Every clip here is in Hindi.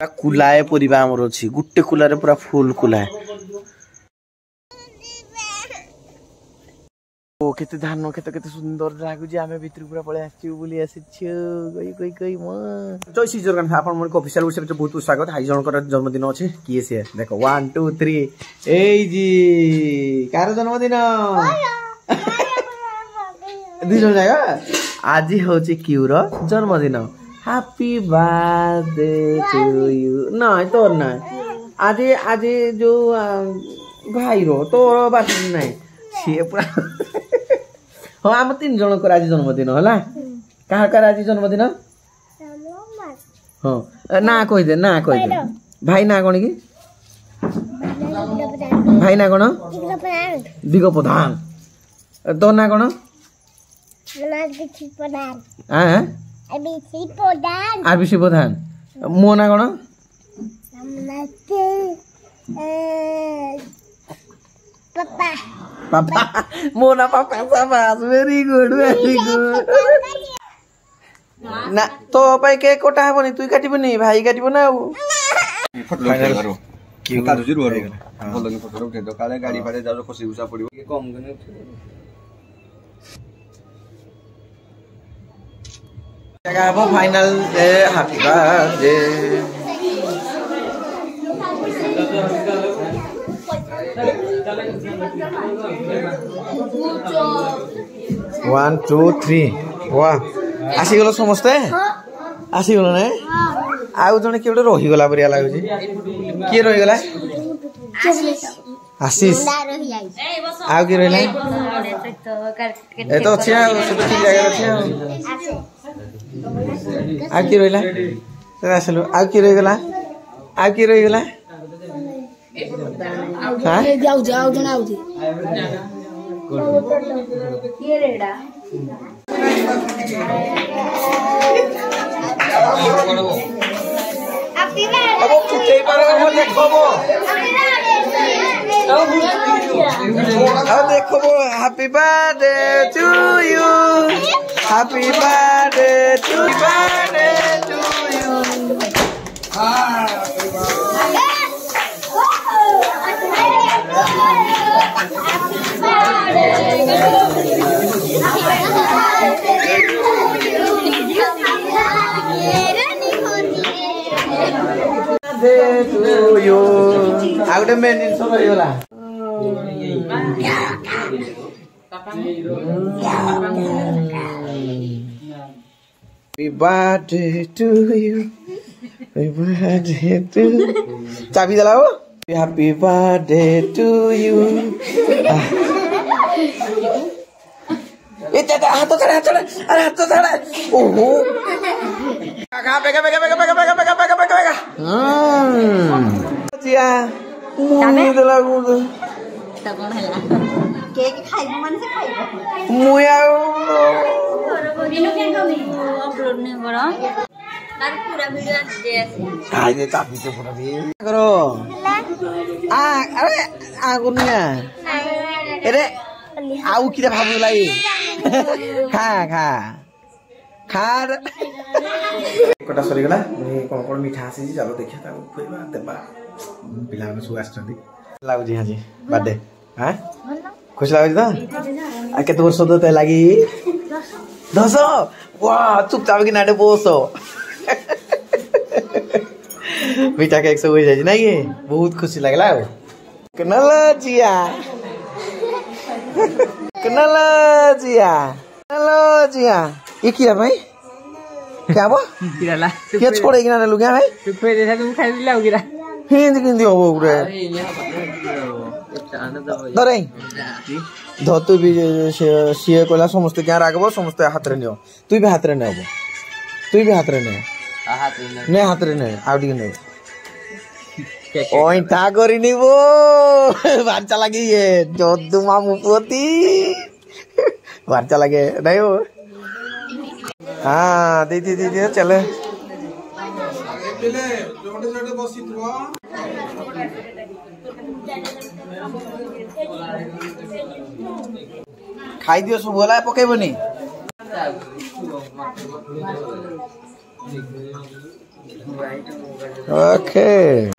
कुलाए परिबा हमर अछि गुट्टे कुलारे पूरा फुल कुलाए ओ केते धान केते केते सुंदर लागु जे आमे भितर पूरा पळे आछिउ बोली आछिउ गई म जय श्री जगन्नाथ आपन मन को ऑफिशियल वेबसाइट पे बहुत स्वागत हाई जन कर जन्मदिन अछि किए से देखो 1 2 3 एई जी कार जन्मदिन दिजन जागा आज होची क्यूर जन्मदिन हैप्पी बर्थडे टू यू नहीं तोर ना आज आज जो भाई रो तोर बर्थडे नहीं सी पूरा हाँ आम 3 जन को आज जन्मदिन है कहा कर आज जन्मदिन हाँ ना कही दे भाई ना कौन की भाई ना कौन दिग प्रधान तो ना कौन आरबीसी प्रधान मो ना कौन पापा मोना पापा शाबाश वेरी गुड ना तो भाई केक कोटा हेबनी तुई काटिबनी भाई काटिबो ना फोटो करो की का जरूर हो बोलनी फोटो उठे तो काले गाड़ी पारे जाजो खुशी उसा पड़िबो के कम गने जगह अब फाइनल हैप्पी बर्थडे 1 2 3 वाह आसी गलो समस्ते आसी गलो ने आउ जने के रही गला परिया लागुची के रही गला आशीष आउ के रहिला ए तो अछि से तो ठीक जगह अछि आ के रहिला ते आसलो आ के रही गला आ के रही गला हां जाऊ जाऊ जनाऊ जी ये रेडा अब कुटे पर हो देखबो अब देखबो happy birthday to you happy birthday to you आउटे मेन जिनस रहीगला happy birthday to you happy birthday to चाबी दलाओ हैप्पी बर्थडे टू यू ए दादा हाथ छड़ा अरे हाथ छड़ा ओहो बेगा जिया मुई देला गुड त कोन हला केक खाइबो माने से खाइबो मुई आउ बिनु के कमी अपलोड नै करो तार पूरा वीडियो दे आसी हाय दे चाबी से पूरा दे करो आ अरे आ गुनिया अरे आउ किरे भाबु लाई खा खा खार कोटा सरी गला कोन कोन मिठा आसी चलो देखिया ता खुइबा देबा पिला में सु आछथि लागु जी हां जी बर्थडे हां खुश लागु त आ केते वर्ष दते लागि 10 वाह चुपचाप कि नाटे बोसो मीठा केक सब हो जाई ना ये बहुत खुशी लागला कनला जिया कनला जिया ये क्या भाई क्या बो किराला क्या छोड़े किना लु क्या भाई तू पे देखा तुम खाई दिला हो गिरा हिंदी हिंदी हो रे दरे धो तू भी सिए कोला समस्त क्या राखबो समस्त हाथ रे नियो तू भी हाथ रे नेबो तू भी हाथ रे ने हाथ रे ने आउडी ने ओइ ता करी निबो बाचा लागी ये जोदु मामू पोती बाचा लागे नहीं हो हाँ दीदी दीदी चले खाई दियो सब बोला पकेबनी ओके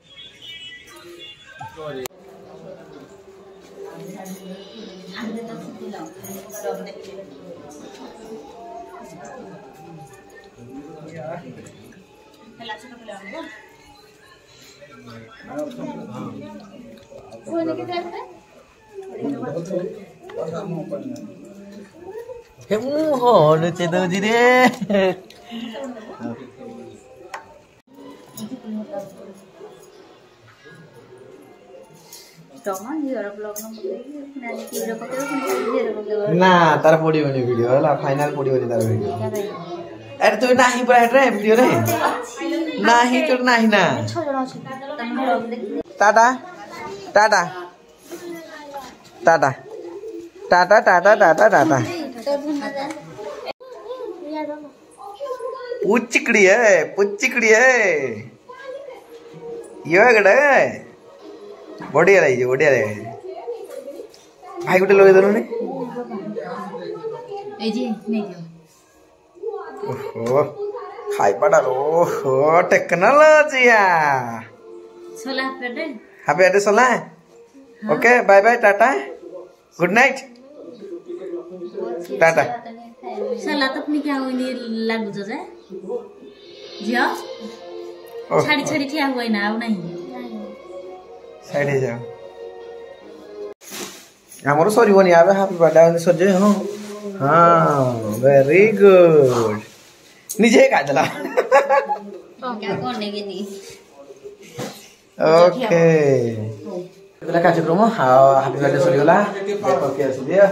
नुचे दौजी रे ना तार पड़ोनी वीडियो है फाइनल पड़ोनी तार वीडियो अरे तू नहीं पूरा रे वीडियो रे नहीं तो नहीं ना टाटा टाटा टाटा टाटा टाटा टाटा टाटा पुच्चिकड़ी है ये गड़ा बढ़िया रही भाई गोटे लगे देलु ने ओहो खाई पड़ा ओहो टेक्नोलॉजी हैप्पी बर्थडे सोला okay bye bye tata good night tata साला तो अपनी क्या होइनी लागु जो जे जिया छाड़ी छाड़ी ठिया होई ना आउ नहीं साइड हे जाओ हमरो सॉरी बनी आबे हैप्पी बर्थडे सजे हां हां वेरी गुड निजे का चला क्या करने के नी ओके गला कार्यक्रम हैप्पी बर्थडे सरी गला देखो के आसी दिया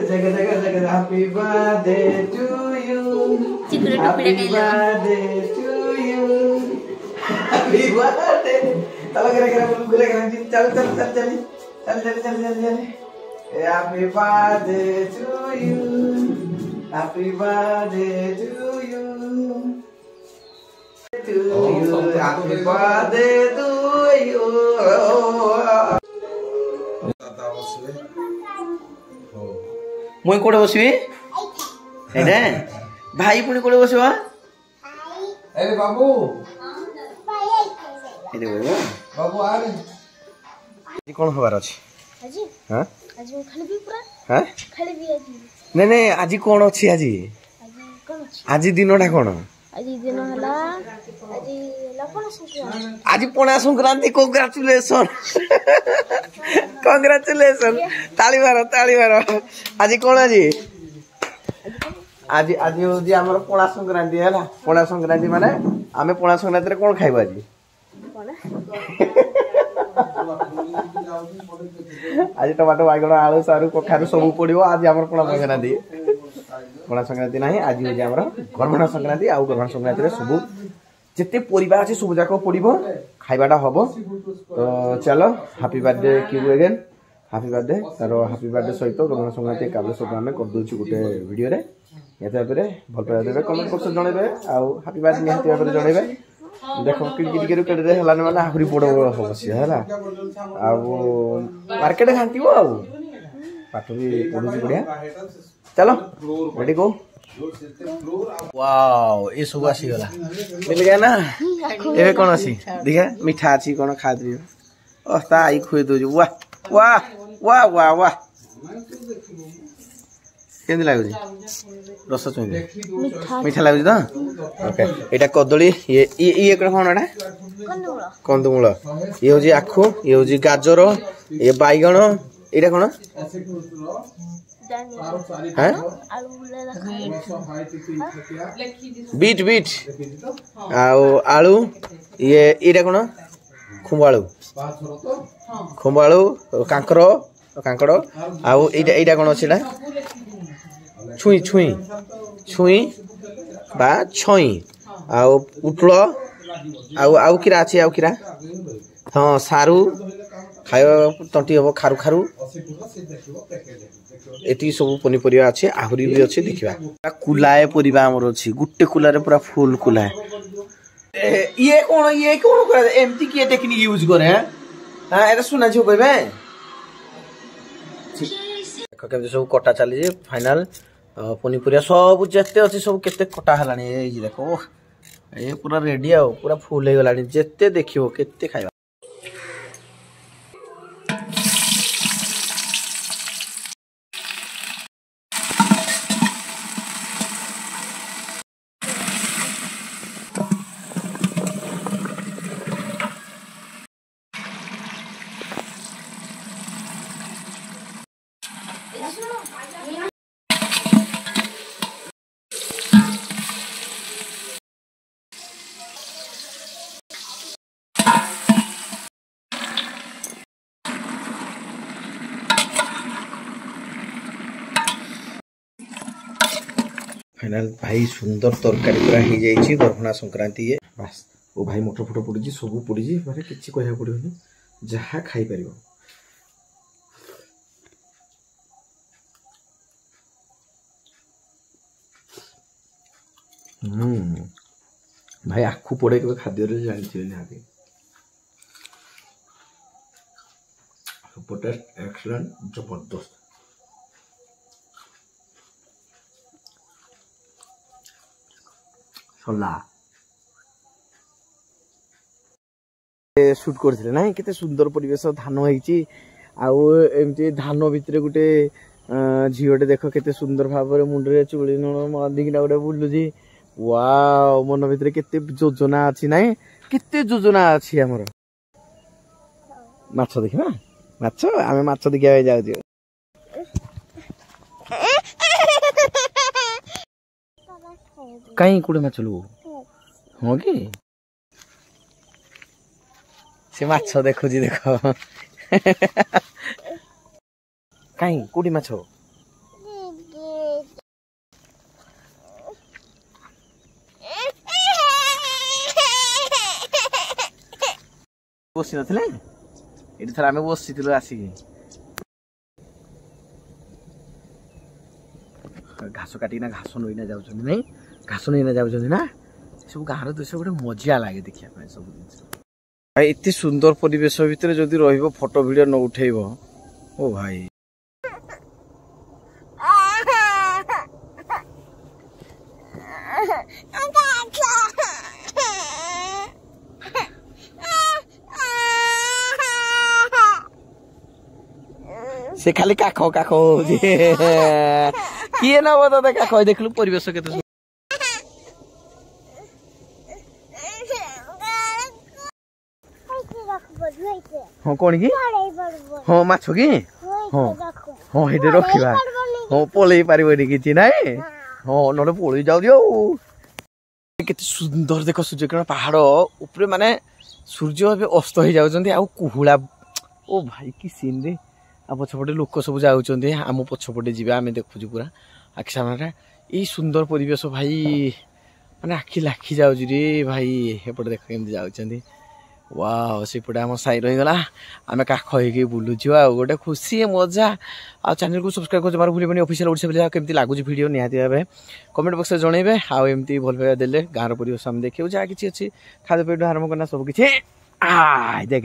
जगह हैप्पी बर्थडे टू यू चिकरे टोपी लगा हैप्पी बर्थडे तब करे बोले चल happy birthday to you happy birthday to you happy birthday to you मुई कोड़े बसबी एने भाई पुणी कोड़े बसबा अरे बाबू एरे बाबू आ रे जी कोन हबार अछि अजी हां आज मैं खेलबी पूरा हां खेलबी आज नहीं आज कोन अछि आज कोन अछि आज दिनटा कोन आज दिन हला आज लपना संक्रांति आज पोना संक्रांति कांग्रेचुलेशन कांग्रेचुलेशन ताली मारो आज कोन आज आज आज होजी हमर पोना संक्रांति हैला पोना संक्रांति माने आमे पोना संक्रांति रे कोन खाइबा आज आज टमाटो बागण आलू सारू कखारू सब पड़ो आज आम पणा संक्रांति ना आज हूँ आम गर्भण संक्रांति आउ गर्भण संक्रांति सब जिते परिवार अच्छे सब जाक पड़ो खाइबाटा हम तो चलो happy birthday Q again happy birthday तार हैप्पी बर्थडे सहित गर्भण संक्रांति काव्य सब आम करदे गोटे वीडियो रे भल पाइबा देवे कमेंट बॉक्स जनइबे आउ हैप्पी बर्थडे निहाती भाव जनइबे देख किड़े है माने आहरी बड़ बड़ हम सी है मार्केट घाटी पाठ भी पढ़ू बढ़िया चलो रेडी गो वाओ ये सब आसी गला मिल गया ना एबे कोन आसी देखा मीठा अछि कोन खा दियो ओ ता आई खुए दो वाह वाह वाह वाह वाह केंदी लागु रस चुई मीठा लागु तो ओके एटा कदली ये कोनडा कंदमूल ये होजी आखु ये होजी गाजर ये बैगण एटा कोन हैं बीट बीट आलू ये एटा कोन खुंबाळू कांकड़ आउ एटा कोन छिडा छुई छुई छुई बा छई आउ पुटल आउ किरा अछि आउ किरा हां सारू खायो तंटी हो खारू खारू एती सब पनीपरिया अछि आहुरी भी अछि देखिबा कुलाए परिबा हमर अछि गुट्टे कुलारे पूरा फुल कुलाए ये कोन करे एमती की टेक्निक यूज करे हां एटा सुना छ कहबे देखो केमते सब कटा चली जे फाइनल पनीपरिया सब जेते अछि सब केते कटा हलानी ए देखो ये पूरा रेडी आ पूरा फुल हो गलानी जेते देखियो केते खाइबा फाइनल भाई सुंदर तरकारी पूरा हो जाइए गरभणा संक्रांति ये बस ओ भाई मोटर फोटो पड़ी सब पड़ी माने किसी कह पड़ोनी जहाँ खाई पार भाई आखु पड़े के खाद्य जानते निहाती टेस्ट एक्सलेंट जबरदस्त सुट करथिले नाही केते सुंदर परिवेश धान होईची आउ एमती धान भितर गुटे झीओटे देख केते सुंदर भाव मुंडरे चुली नण मदिकिना गुटे बुलुजी वाओ मन भितर केते योजना अछि नाही केते योजना अछि हमर माछ देखिबा माछ आमे माछ देखिया जाउ छी कहीं कुड़े माछ लु हो कि से माछ देखु जी देख कहीं कुड़ी माछ बसी नथिले एठी थरा आमे बसिथिलु आसी घास काटिना घास नईना जाउछन नै घास नईना जाउछन ना सब गाँव दृश्य गोटे मजा लगे देखा सब भाई एत सुंदर परिवेश भितर जदि रहिबो फोटो वीडियो न उठेइबो ओ भाई से खाली काख काख किए ना बता काख देखलु परिवेश केते हाँ कौन की हाँ माछ की हाँ हाँ ये रखा हाँ पलई पारे कि ना हाँ ना पलि जाऊ केते सुंदर देख सूर्यकिरण पहाड़ ऊपर माने सूर्य अस्त हो जाउछन्ती आ कुहुला ओ भाई की सीन रे आ पछपटे लोक सब जाउछन्ती आम पछपटे जीवा आम देखुछु पूरा आखि सामने यही सुंदर परिवेश भाई माने आखि लाखी जाउछ रे भाई एपटे देख केमती जाउछन्ती वाह सेपटे आम साई रहीगला आम काख हो बुलुचु आ गोटे खुशी मजा आ चैनल को सब्सक्राइब कर जमार भूलिबनी ऑफिशियल ओडिशा बोलिया केमती लागुची वीडियो निहाती भाबे कमेंट बॉक्स रे जणैबे आ एमती भल भाबे देले गाँर परिवेश हम देखियो जा किछि अछि खाद्य पेट आरंभ करना सब किछि आ देखे।